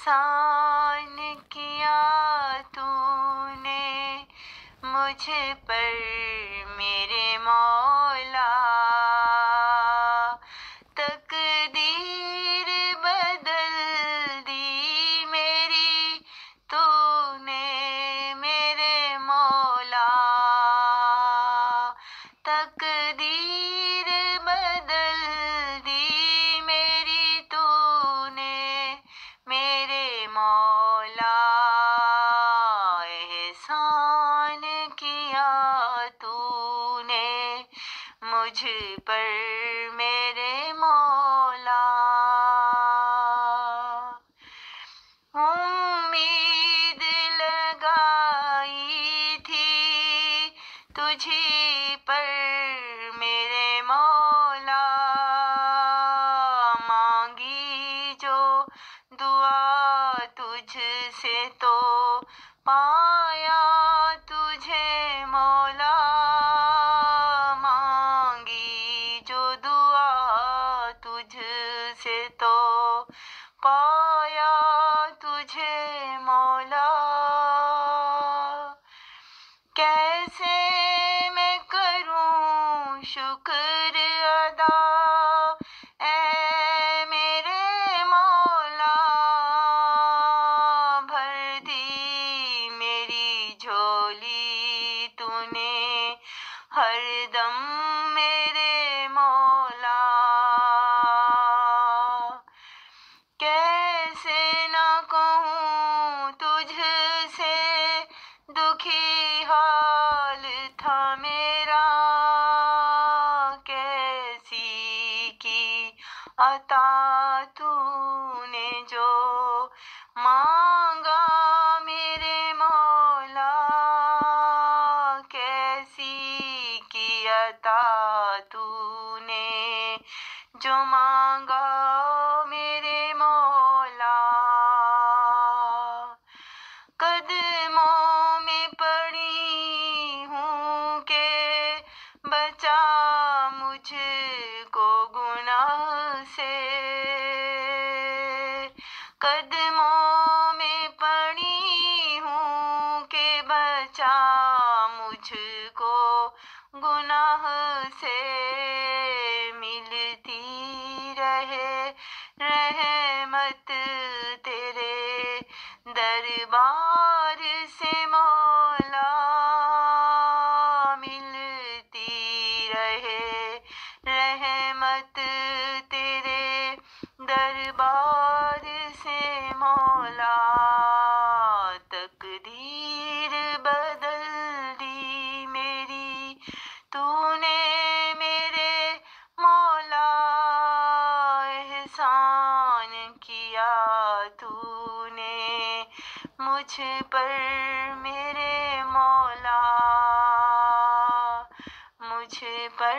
एहसान किया तूने मुझ पर मेरे मौला, तकदीर बदल दी मेरी तूने मेरे मौला, तकदीर बदल दी मेरी तूने मेरे मौला, एहसान किया तूने मुझ पर मेरे मौला। उम्मीद लगाई थी तुझी पर मेरे मौला, मांगी जो दुआ तुझसे तो पाया तुझे मौला, मांगी जो दुआ तुझसे तो पाया तुझे मौला। कैसे मैं करूं शुक्र अदा ऐ मेरे मौला, भर दी मेरी झोली तूने हरदम मेरे मौला, कैसे न कहूँ तुझसे दुखी हाल था मेरा, कैसी की अता तूने जो मांगा मेरे मौला, कैसी की अता तूने जो मांगा मेरे मौला। कदमों में पड़ी हूँ के बचा मुझको गुनाह से, कदमों में पड़ी हूँ के बचा मुझको गुनाह से, मिलती रहे रहमत तेरे दरबार से मौला, मिलती रहे रहमत तेरे दरबार से मौला, तकदीर बदल दी मेरी तूने मेरे मौला, एहसान किया तूने मुझ पर मेरे मौला, मुझ पर